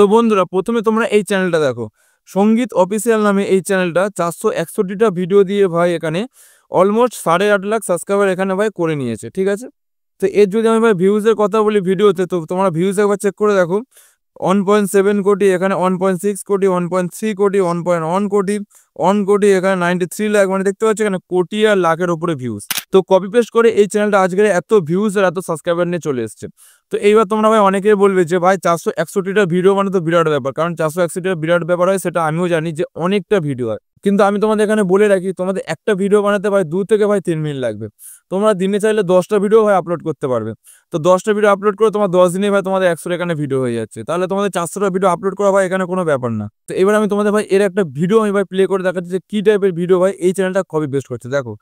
তো বন্ধুরা প্রথমে তোমরা এই চ্যানেলটা দেখো, সঙ্গীত অফিসিয়াল নামে এই চ্যানেলটা 461টা ভিডিও দিয়ে ভাই এখানে অলমোস্ট 8.5 লাখ সাবস্ক্রাইবার এখানে ভাই করে নিয়েছে, ঠিক আছে। তো এর যদি আমি ভাই ভিউজের কথা বলি ভিডিওতে, তো তোমরা ভিউজ একবার চেক করে দেখো। 1.7 কোটি, এখানে 1.6 কোটি, 1.3 কোটি, 1.1 কোটি, 1 কোটি, এখানে 93 লাখ, মানে দেখতে পাচ্ছ এখানে কোটি আর লাখের উপরে ভিউজ। তো কপি পেস্ট করে এই চ্যানেলটা আজকে এত ভিউজ আর এত সাবস্ক্রাইবার নিয়ে চলে এসছে। তো এইবার তোমরা ভাই অনেকেই বলবে যে ভাই 461টা ভিডিও মানে তো বিরাট ব্যাপার, কারণ 461টা বিরাট ব্যাপার হয়, সেটা আমিও জানি যে অনেকটা ভিডিও হয়। কিন্তু আমি তোমাদের এখানে বলে রাখি, তোমাদের একটা ভিডিও বানাতে ভাই 2 থেকে ভাই 3 মিনিট লাগবে। তোমরা দিনে চাইলে 10টা ভিডিও ভাই আপলোড করতে পারবে। তো 10টা ভিডিও আপলোড করে তোমার 10 দিনে ভাই তোমাদের 100 এখানে ভিডিও হয়ে যাচ্ছে, তাহলে তোমাদের 400টা ভিডিও আপলোড করা ভাই এখানে কোনো ব্যাপার না। তো এবার আমি তোমাদের ভাই এর একটা ভিডিও আমি ভাই প্লে করে দেখাচ্ছি যে কি টাইপের ভিডিও ভাই এই চ্যানেলটা কপি পেস্ট করছে, দেখো।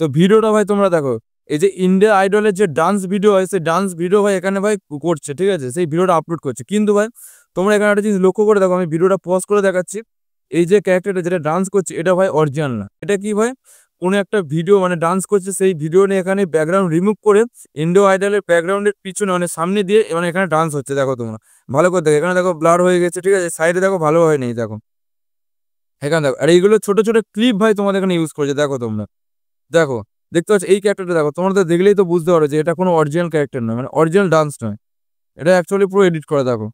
তো ভিডিওটা ভাই তোমরা দেখো, এই যে ইন্ডিয়া আইডলের যে ডান্স ভিডিও হয়, সেই ডান্স ভিডিও ভাই এখানে ভাই করছে, ঠিক আছে, সেই ভিডিওটা আপলোড করছে। কিন্তু ভাই তোমরা এখানে একটা জিনিস লক্ষ্য করে দেখো, আমি ভিডিওটা পজ করে দেখাচ্ছি। এই যে ক্যারেক্টারটা যেটা ডান্স করছে এটা ভাই অরিজিনাল না, এটা কি ভাই কোনো একটা ভিডিও মানে ডান্স করছে, সেই ভিডিও নিয়ে এখানে ব্যাকগ্রাউন্ড রিমুভ করে ইন্ডিয়া আইডলের ব্যাকগ্রাউন্ডের পিছনে মানে সামনে দিয়ে মানে এখানে ডান্স হচ্ছে, দেখো তোমরা ভালো করে দেখো। এখানে দেখো ব্লার হয়ে গেছে, ঠিক আছে, সাইডে দেখো ভালো হয় নেই, দেখো এখানে দেখো। আর এইগুলো ছোট ছোট ক্লিপ ভাই তোমাদের এখানে ইউজ করেছে, দেখো তোমরা দেখো, দেখতে পাচ্ছ এই ক্যারেক্টারটা দেখো, তোমরা তো দেখলেই তো বুঝতে পারো যে এটা কোনো অরিজিনাল ক্যারেক্টার নয়, মানে অরিজিনাল ডান্স নয়, এটা অ্যাকচুয়ালি পুরো এডিট করা, দেখো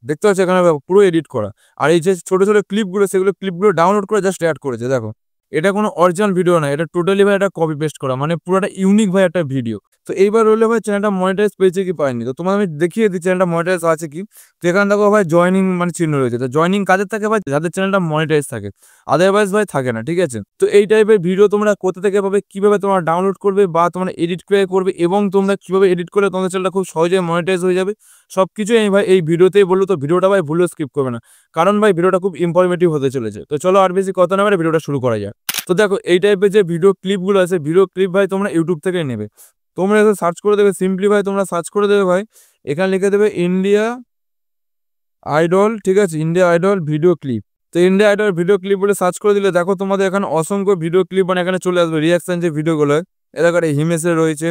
দেখতে পাচ্ছ এখানে পুরো এডিট করা। আর এই যে ছোট ছোট ক্লিপগুলো, সেগুলো ক্লিপগুলো ডাউনলোড করে জাস্ট অ্যাড করেছে, দেখো এটা কোনো অরিজিনাল ভিডিও না, এটা টোটালি ভাই এটা কপি পেস্ট করা, মানে পুরোটা ইউনিক ভাই একটা ভিডিও। তো এইবার হলে ভাই চ্যানেলটা মনিটাইজ পেয়েছে কি পায়নি, তো তোমার আমি দেখিয়ে দিই চ্যানেলটা মনিটাইজ আছে কি। তো এখানে দেখো ভাই জয়নিং মানে চিহ্ন রয়েছে, তো জয়নিং কাজের থাকে ভাই যাদের চ্যানেলটা মনিটাইজ থাকে, আদারওয়াইজ ভাই থাকে না, ঠিক আছে। তো এই টাইপের ভিডিও তোমরা কোথা থেকে পাবে, কিভাবে তোমরা ডাউনলোড করবে বা তোমরা এডিট করে করবে, এবং তোমরা কিভাবে এডিট করলে তোমাদের চ্যানেলটা খুব সহজে মনিটাইজ হয়ে যাবে, সবকিছুই আমি ভাই এই ভিডিওতেই বলবো। তো ভিডিওটা ভাই ভুলেও স্কিপ করবে না, কারণ ভাই ভিডিওটা খুব ইনফরমেটিভ হতে চলেছে। তো চলো আর বেশি কথা না বলে ভিডিওটা শুরু করা যায়। তো দেখো এই টাইপের যে ভিডিও ক্লিপগুলো আছে, ভিডিও ক্লিপ ভাই তোমরা ইউটিউব থেকে নেবে। তোমরা এসে সার্চ করে দেবে, সিম্পলি ভাই তোমরা সার্চ করে দেবে ভাই, এখানে লিখে দেবে ইন্ডিয়া আইডল, ঠিক আছে, ইন্ডিয়া আইডল ভিডিও ক্লিপ। তো ইন্ডিয়া আইডল ভিডিও ক্লিপ বলে সার্চ করে দিলে দেখো তোমাদের এখানে অসংখ্য ভিডিও ক্লিপ মানে এখানে চলে আসবে, রিয়াকশন যে ভিডিওগুলো হয় এলাকার হিমেশে রয়েছে।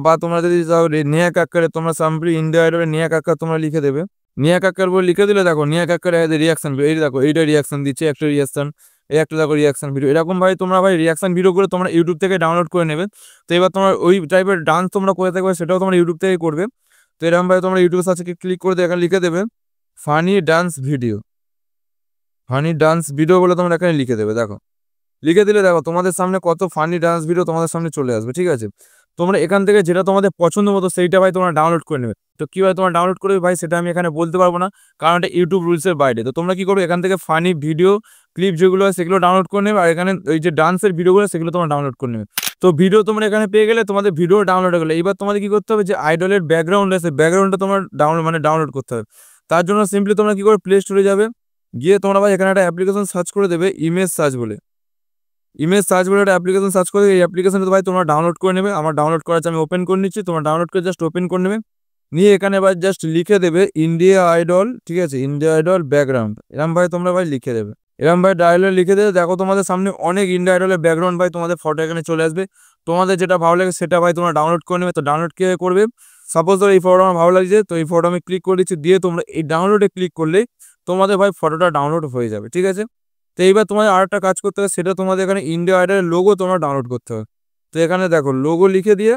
বা তোমরা যদি চাও নেহা কাক্কারে, তোমরা সাম্পলি ইন্ডিয়া আইডলের নেহা কাক্কার তোমরা লিখে দেবে, নেহা কাক্কার বলে লিখে দিলে দেখো নেহা কাক্কার রিয়াকশন, এই দেখো এইটা রিয়াকশন দিচ্ছে, একটা রিয়াকশন, এই একটা দেখো রিয়াকশন ভিডিও। এরকম ভাই তোমরা ভাই রিয়াকশন ভিডিওগুলো তোমরা ইউটিউব থেকে ডাউনলোড করে নেবে। তো এবার তোমার ওই টাইপের ডান্স তোমরা করে থাকবে, সেটাও তোমরা ইউটিউব থেকে করবে। তো এরকম ভাই তোমরা ইউটিউব সার্চে ক্লিক করে দিয়ে এখানে লিখে দেবে funny dance video, funny dance video বলে তোমরা এখানে লিখে দেবে, দেখো লিখে দিলে দেখো তোমাদের সামনে কত ফানি ডান্স ভিডিও তোমাদের সামনে চলে আসবে, ঠিক আছে। তোমরা এখান থেকে যেটা তোমাদের পছন্দ মতো সেইটা ভাই তোমরা ডাউনলোড করে নেবে। তো কীভাবে তোমরা ডাউনলোড করবে ভাই সেটা আমি এখানে বলতে পারবো না, কারণ এটা ইউটিউব রুলসের বাইরে। তো তোমরা কি করবে, এখান থেকে ফানি ভিডিও ক্লিপ যেগুলো হয় সেগুলো ডাউনলোড করে নেবে, আর এখানে ওই যে ডান্সের ভিডিওগুলো সেগুলো তোমরা ডাউনলোড করে নেবে। তো ভিডিও তোমরা এখানে পেয়ে গেলে, তোমাদের ভিডিও ডাউনলোড হয়ে গেলে, এবার তোমাদের কি করতে হবে, যে আইডলের ব্যাকগ্রাউন্ড আছে ব্যাকগ্রাউন্ডটা তোমার ডাউনলোড করতে হবে। তার জন্য সিম্পলি তোমরা কি করে প্লে স্টোরে যাবে, গিয়ে তোমরা ভাই এখানে একটা অ্যাপ্লিকেশন সার্চ করে দেবে, ইমেজ সার্চ বলে, ইমেজ সার্চ বলে একটা অ্যাপ্লিকেশন সার্চ করে এই অ্যাপ্লিকেশনটা ভাই তোমরা ডাউনলোড করে নেবে। আমার ডাউনলোড করা আছে, আমি ওপেন করে নিচ্ছি, তোমরা ডাউনলোড করে জাস্ট ওপেন করে নেবে। নিয়ে এখানে ভাই জাস্ট লিখে দেবে ইন্ডিয়া আইডল, ঠিক আছে, ইন্ডিয়া আইডল ব্যাকগ্রাউন্ড, এরম ভাই তোমরা ভাই লিখে দেবে, এরম ভাই ডায়লগ লিখে দেবে। দেখো তোমাদের সামনে অনেক ইন্ডিয়া আইডলের ব্যাকগ্রাউন্ড ভাই তোমাদের ফটো এখানে চলে আসবে। তোমাদের যেটা ভালো লাগে সেটা ভাই তোমরা ডাউনলোড করে নেবে। তো ডাউনলোড কে করবে, সাপোজ ধরো এই ফটো আমার ভালো লাগছে, তো এই ফটো আমি ক্লিক করে দিচ্ছি, দিয়ে তোমরা এই ডাউনলোডে ক্লিক করলে তোমাদের ভাই ফটোটা ডাউনলোড হয়ে যাবে, ঠিক আছে। তো এইবার তোমাদের আরেকটা কাজ করতে হবে, সেটা তোমাদের এখানে ইন্ডিয়া আইডলের লোগো তোমরা ডাউনলোড করতে হবে। তো এখানে দেখো লোগো লিখে দিয়ে,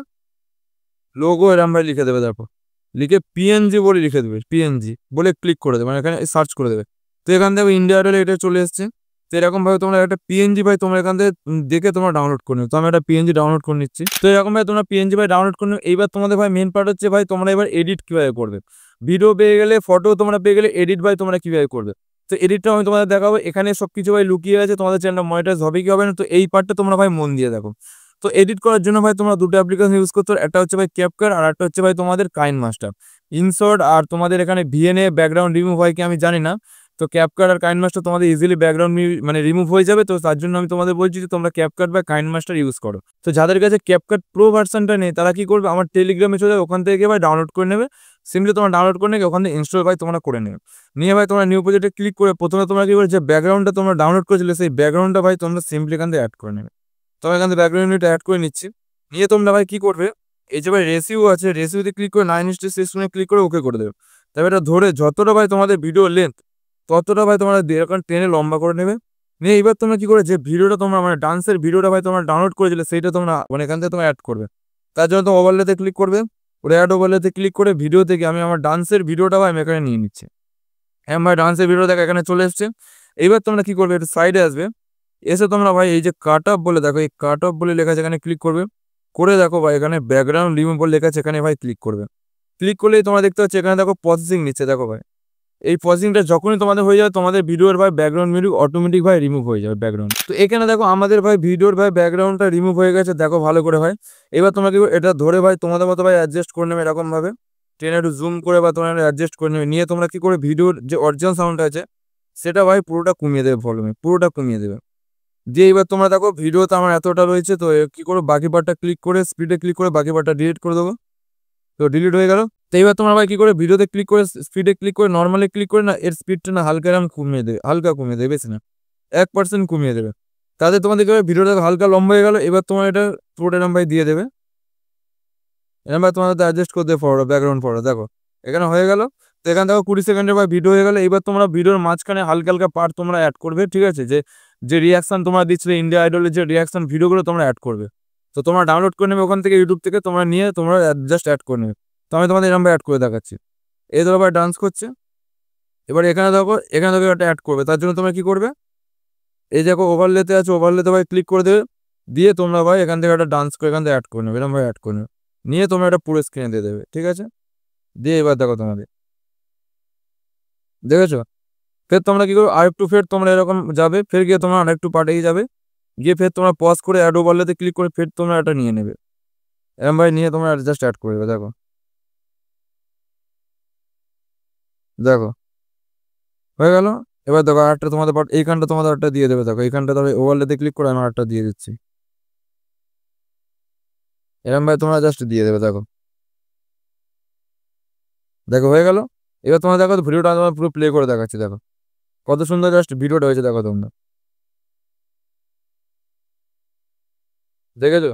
লোগো এরম ভাই লিখে দেবে, দেখো লিখে পিএনজি বলে লিখে দেবে, পিএনজি বলে ক্লিক করে দেবে, মানে এখানে সার্চ করে দেবে। তো এখান থেকে ইন্ডিয়া আইডল এটা চলে এসছে। তো এরকম ভাবে তোমরা একটা পিএনজি ভাই তোমরা এখান থেকে দেখে তোমরা ডাউনলোড করে নেবে। তো আমি একটা পিএনজি ডাউনলোড করে নিচ্ছি। তো এরকম ভাই তোমরা পিএনজি ভাই ডাউনলোড করে নেবে। এইবার তোমাদের ভাই মেন পার্ট হচ্ছে ভাই তোমরা এবার এডিট কিভাবে করবে, ভিডিও পেয়ে গেলে, ফটো তোমরা পেয়ে গেলে, এডিট ভাই তোমরা কিভাবে করবে। তো এডিটটা আমি তোমাদের দেখাবো, এখানে সবকিছু ভাই লুকিয়ে আছে, তোমাদের চ্যানেলটা মনিটাইজ হবে কি হবে না, তো এই পার্টটা তোমরা ভাই মন দিয়ে দেখো। তো এডিট করার জন্য ভাই তোমরা দুটো অ্যাপ্লিকেশন ইউজ করতে পারো, একটা হচ্ছে ভাই ক্যাপকাট আর একটা হচ্ছে ভাই তোমাদের কাইনমাস্টার। ইনশর্ট আর তোমাদের এখানে ভিএনএ ব্যাকগ্রাউন্ড রিমুভ হয় কি আমি জানি না। তো ক্যাপকাট আর কাইনমাস্টার তোমাদের ইজিলি ব্যাকগ্রাউন্ড মানে রিমুভ হয়ে যাবে। তো তার জন্য আমি তোমাদের বলছি যে তোমরা ক্যাপকাট বা কাইনমাস্টার ইউজ করো। তো যাদের কাছে ক্যাপকাট প্রো ভার্সনটা নেই তারা কি করবে, আমার টেলিগ্রামে চলে যাবে, ওখান থেকে ভাই ডাউনলোড করে নেবে। সিম্পলি তোমরা ডাউনলোড করে নেবে, ওখান থেকে ইনস্টল ভাই তোমরা করে নেবে। নিয়ে ভাই তোমরা নিউ প্রজেক্টে ক্লিক করে প্রথমে তোমরা কি করে, যে ব্যাকগ্রাউন্ডটা তোমরা ডাউনলোড করেছিলে সেই ব্যাকগ্রাউন্ডটা ভাই তোমরা সিম্পলি এখান থেকে অ্যাড করে নেবে। তো এখান থেকে ব্যাকগ্রাউন্ডটা অ্যাড করে নিচ্ছি। নিয়ে তোমরা ভাই কি করবে, এই যে ভাই রেসিও আছে, রেসিওতে ক্লিক করে 9:6 ক্লিক করে ওকে করে দেবে। তবে এটা ধরে যতটা ভাই তোমাদের ভিডিও লেন্থ ততটা ভাই তোমরা এরকম টেনে লম্বা করে নেবে। নিয়ে এবার তোমরা কি করে যে ভিডিওটা তোমরা মানে ডান্সের ভিডিওটা ভাই তোমরা ডাউনলোড করেছিলে সেইটা তোমরা মানে এখান থেকে তোমরা অ্যাড করবে। তার জন্য তোমরা ওভারলেতে ক্লিক করবে, ওটা অ্যাড ওভারলেতে ক্লিক করে ভিডিও থেকে আমি আমার ডান্সের ভিডিওটা ভাই আমি এখানে নিয়ে নিচ্ছি। হ্যাঁ ভাই ডান্সের ভিডিও দেখো এখানে চলে এসছে। এইবার তোমরা কি করবে, একটু সাইডে আসবে, এসে তোমরা ভাই এই যে কাট অফ বলে দেখো, এই কাট অফ বলে লেখা আছে এখানে ক্লিক করবে। করে দেখো ভাই এখানে ব্যাকগ্রাউন্ড রিমুভ বলে লেখা আছে, এখানে ভাই ক্লিক করবে। ক্লিক করলেই তোমরা দেখতে পাচ্ছ এখানে দেখো প্রসেসিং নিচ্ছে, দেখো ভাই এই প্রসেসিংটা যখনই তোমাদের হয়ে যাবে তোমাদের ভিডিওর ভাই ব্যাকগ্রাউন্ড মিউজিক অটোমেটিক ভাই রিমুভ হয়ে যাবে ব্যাকগ্রাউন্ড। তো এখানে দেখো আমাদের ভাই ভিডিওর ভাই ব্যাকগ্রাউন্ডটা রিমুভ হয়ে গেছে, দেখো ভালো করে ভাই। এবার তোমরা কি এটা ধরে ভাই তোমাদের মতো ভাই অ্যাডজাস্ট করে নেবে এরকম ভাবে, টেনে একটু জুম করে বা তোমরা অ্যাডজাস্ট করে নেবে। নিয়ে তোমরা কি করে ভিডিওর যে অরিজিনাল সাউন্ড আছে সেটা ভাই পুরোটা কমিয়ে দেবে, ভলিউমে পুরোটা কমিয়ে দেবে। দিয়ে এবার তোমরা দেখো ভিডিওতে আমার এতটা রয়েছে, তো কি করবো বাকি পার্টটা ক্লিক করে স্পিডে ক্লিক করে বাকি পার্টটা ডিলিট করে দেবো। তো ডিলিট হয়ে গেল। তো এবার তোমরা ভাই কি করে ভিডিওতে ক্লিক করে স্পিডে ক্লিক করে নর্মালি ক্লিক করে না এর স্পিডটা না হালকা এরকম কমিয়ে দেবে, হালকা কমিয়ে দেবে, বেশি না 1% কমিয়ে দেবে। তাতে তোমাদের কি হবে ভিডিওটা হালকা লম্বা হয়ে গেল। এবার তোমার এটা পুরোটা এরকম ভাই দিয়ে দেবে, এরকম ভাই তোমাদের অ্যাডজাস্ট করে দেবে ফরওয়ার্ড ব্যাকগ্রাউন্ড ফরওয়ার্ড, দেখো এখানে হয়ে গেল। তো এখানে দেখো 20 সেকেন্ডের ভাই ভিডিও হয়ে গেল। এবার তোমরা ভিডিওর মাঝখানে হালকা হালকা পার্ট তোমরা অ্যাড করবে, ঠিক আছে, যে যে রিয়াকশন তোমরা দিচ্ছিলে ইন্ডিয়া আইডলের যে রিয়াকশন ভিডিওগুলো তোমরা অ্যাড করবে। তো তোমরা ডাউনলোড করে নেবে ওখান থেকে ইউটিউব থেকে, তোমরা নিয়ে তোমরা জাস্ট অ্যাড করে নেবে। তো আমি তোমাদের এরকম অ্যাড করে দেখাচ্ছি। এই ধরো ভাই ডান্স করছে, এবার এখানে দেখো একটা অ্যাড করবে। তার জন্য তোমরা কি করবে, এই দেখো ওভারলেতে আছে, ওভারলেতে ভাই ক্লিক করে দেবে। দিয়ে তোমরা ভাই এখান থেকে একটা ডান্স করে এখান থেকে অ্যাড করে নেবে, এরকম ভাই অ্যাড করে নেবে। নিয়ে তোমরা একটা পুরো স্ক্রিনে দিয়ে দেবে, ঠিক আছে। দিয়ে এবার দেখো তোমাদের দেখেছো, ফের তোমরা কি করো আরেকটু ফের তোমরা এরকম যাবে, ফের গিয়ে তোমরা আরেকটু পাঠিয়ে যাবে, গিয়ে ফের তোমরা পজ করে অ্যাড ওভারলেতে ক্লিক করে ফের তোমরা এটা নিয়ে নেবে, এরকম ভাই নিয়ে তোমরা জাস্ট অ্যাড করে দেবে। দেখো দেখো হয়ে গেল। এবার দেখো আরেকটা তোমাদের পার্ট এইখানটা তোমাদের একটা দিয়ে দেবে, দেখো এইখানটা তবে ওভারলেতে ক্লিক করে আমি আরেকটা দিয়ে দিচ্ছি, এরকম ভাই তোমরা জাস্ট দিয়ে দেবে। দেখো দেখো হয়ে গেল। এবার তোমরা দেখো ভিডিওটা তোমার পুরো প্লে করে দেখাচ্ছি, দেখো কত সুন্দর জাস্ট ভিডিওটা হয়েছে, দেখো তোমরা দেখেছো।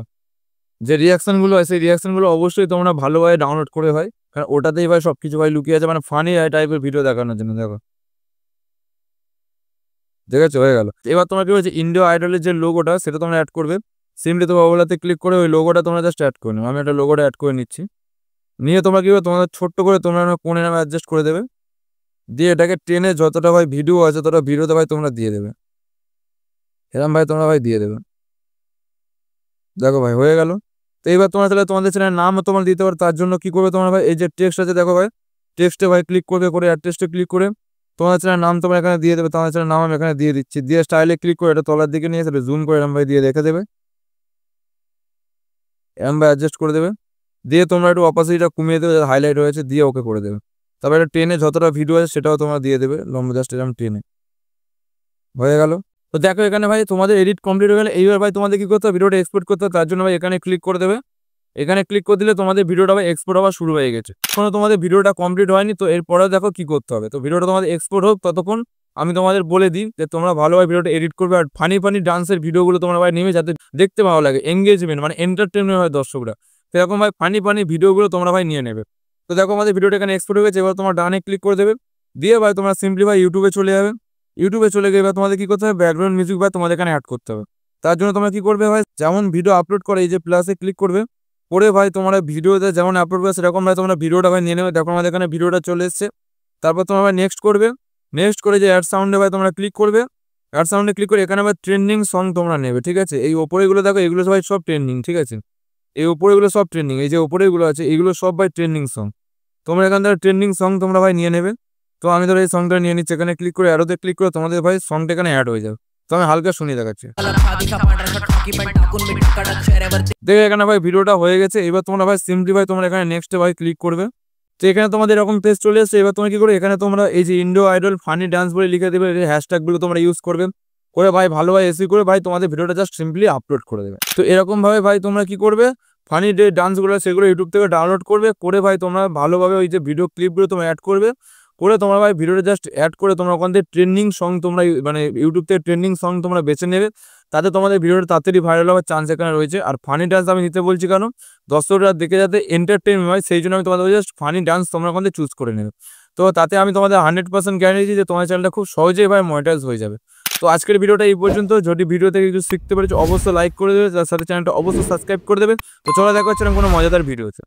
যে রিয়াকশনগুলো আছে সেই রিয়াকশনগুলো অবশ্যই তোমরা ভালোভাবে ডাউনলোড করে হয়, কারণ ওটাতেই ভাই সব কিছু ভাই লুকিয়ে আছে, মানে ফানি টাইপের ভিডিও দেখানোর জন্য। দেখো দেখেছো হয়ে গেল। এবার তোমরা কি হয়েছে ইন্ডিয়া আইডলের যে লোগোটা সেটা তোমরা অ্যাড করবে। সিম্পলি তোমার ওগুলাতে ক্লিক করে ওই লোগোটা তোমরা জাস্ট অ্যাড করে নেবে। আমি একটা লোগোটা অ্যাড করে নিচ্ছি। নিয়ে তোমরা কি হবে তোমাদের ছোট্ট করে তোমরা কোণে নামে অ্যাডজাস্ট করে দেবে। দিয়ে এটাকে টেনে যতটা ভাই ভিডিও আছে ততটা ভিডিওতে ভাই তোমরা দিয়ে দেবে, এরকম ভাই তোমরা ভাই দিয়ে দেবে। দেখো ভাই হয়ে গেল। তো এইবার তোমরা তাহলে তোমাদের চ্যানেলের নামও তোমরা দিতে পারো। তার জন্য কি করবে তোমরা ভাই এই যে টেক্সট আছে দেখো ভাই, টেক্সটে ভাই ক্লিক করবে, করে অ্যাড টেক্সটে ক্লিক করে তোমাদের চ্যানেলের নাম তোমরা এখানে দিয়ে দেবে। তোমাদের চ্যানেলের নাম আমি এখানে দিয়ে দিচ্ছি। দিয়ে স্টাইলে ক্লিক করে এটা তলার দিকে নিয়ে এসে জুম করে এরকম ভাই দিয়ে রেখে দেবে, এরকম ভাই অ্যাডজাস্ট করে দেবে। দিয়ে তোমরা একটু অপাসিটিটা কমিয়ে দেবে, হাইলাইট হয়েছে, দিয়ে ওকে করে দেবে। তারপরে এটা টেনে যতটা ভিডিও আছে সেটাও তোমরা দিয়ে দেবে লম্বা জাস্ট এরকম টেনে, হয়ে গেল। তো দেখো এখানে ভাই তোমাদের এডিট কমপ্লিট হয়ে গেলে এইবার ভাই তোমাদের কি করতে হবে ভিডিওটা এক্সপোর্ট করতে হবে। তার জন্য ভাই এখানে ক্লিক করে দেবে। এখানে ক্লিক করে দিলে তোমাদের ভিডিওটা ভাই এক্সপোর্ট হওয়া শুরু হয়ে গেছে। এখনো তোমাদের ভিডিওটা কমপ্লিট হয়নি, তো এরপরে দেখো কি করতে হবে। তো ভিডিওটা তোমাদের এক্সপোর্ট হোক ততক্ষণ আমি তোমাদের বলে দিই যে তোমরা ভালোভাবে ভিডিওটা এডিট করবে। আর ফানি ফানি ডান্সের ভিডিওগুলো তোমরা ভাই নেমে যাতে দেখতে ভালো লাগে, এঙ্গেজমেন্ট মানে এন্টারটেনমেন্ট হয় দর্শকরা, সেরকম ভাই ফানি ফানি ভিডিওগুলো তোমরা ভাই নিয়ে নেবে। তো দেখো আমাদের ভিডিওটা এখানে এক্সপোর্ট হয়ে গেছে। এবার তোমার ডানে ক্লিক করে দেবে। দিয়ে ভাই তোমরা সিম্পলি ভাই ইউটিউবে চলে যাবে। ইউটিউবে চলে গিয়ে এবার তোমাদের কি করতে হবে ব্যাকগ্রাউন্ড মিউজিক ভাই তোমাদের এখানে অ্যাড করতে হবে। তার জন্য তোমরা কি করবে ভাই যেমন ভিডিও আপলোড করে এই যে প্লাসে ক্লিক করবে, করে ভাই তোমরা ভিডিওতে যেমন আপলোড করে সেরকম ভাই তোমরা ভিডিওটা ভাই নিয়ে নেবে। দেখো আমাদের এখানে ভিডিওটা চলে এসেছে। তারপর তোমরা ভাই নেক্সট করবে। নেক্সট করে যে অ্যাড সাউন্ডে ভাই তোমরা ক্লিক করবে। অ্যাড সাউন্ডে ক্লিক করে এখানে ভাই ট্রেন্ডিং সং তোমরা নেবে, ঠিক আছে। এই ওপরেগুলো দেখো এগুলো সবাই সব ট্রেন্ডিং, ঠিক আছে। এই ওপরেগুলো সব ট্রেন্ডিং, এই যে ওপরেগুলো আছে এগুলো সব ভাই ট্রেন্ডিং সং। তোমরা এখান থেকে ট্রেন্ডিং সং তোমরা ভাই নিয়ে নেবে। তো আমি ধরো এই সংটা নিয়ে নিচ্ছি, এখানে ক্লিক করে অ্যারোতে ক্লিক করে তোমাদের ভাই সংটা এখানে অ্যাড হয়ে যাবে। তো আমি হালকা শুনিয়ে দেখাচ্ছি। দেখে এখানে ভাই ভিডিওটা হয়ে গেছে। এবার তোমরা ভাই সিম্পলি ভাই তোমরা এখানে নেক্সটে ভাই ক্লিক করবে। তো এখানে তোমাদের এরকম পেজ চলে এসেছে। এবার তোমরা কি করে এখানে তোমরা এই যে ইন্ডিয়া আইডল ফানি ডান্স বলে লিখে দেবে, এই হ্যাশট্যাগুলো তোমরা ইউজ করবে, করে ভাই ভালোভাবে এসি করে ভাই তোমাদের ভিডিওটা জাস্ট সিম্পলি আপলোড করে দেবে। তো এরকম ভাবে ভাই তোমরা কি করবে ফানি যে ডান্সগুলো সেগুলো ইউটিউব থেকে ডাউনলোড করবে, করে ভাই তোমরা ভালোভাবে ওই যে ভিডিও ক্লিপগুলো তোমরা অ্যাড করবে, করে তোমরা ভাই ভিডিওটা জাস্ট অ্যাড করে তোমরা ওখান থেকে ট্রেন্ডিং সং তোমরা মানে ইউটিউব থেকে ট্রেন্ডিং সং তোমরা বেছে নেবে। তাতে তোমাদের ভিডিওটা তাড়াতাড়ি ভাইরাল হওয়ার চান্স এখানে রয়েছে। আর ফানি ডান্স আমি নিতে বলছি কারণ দর্শকরা দেখে যাতে এন্টারটেইন হয়, সেই জন্য আমি তোমাদের জাস্ট ফানি ডান্স তোমরা ওখান থেকে চুজ করে নেবে। তো তাতে আমি তোমাদের 100% গ্যারান্টি দিচ্ছি যে তোমার চ্যানেলটা খুব সহজেই ভাই মনিটাইজ হয়ে যাবে। তো আজকের ভিডিওটা এই পর্যন্ত। যদি ভিডিও থেকে কিছু শিখতে পেরেছো অবশ্যই লাইক করে দেবে, তার সাথে চ্যানেলটা অবশ্যই সাবস্ক্রাইব করে দেবে। তো চলো দেখা হচ্ছে এরকম কোনো মজাদার ভিডিওতে।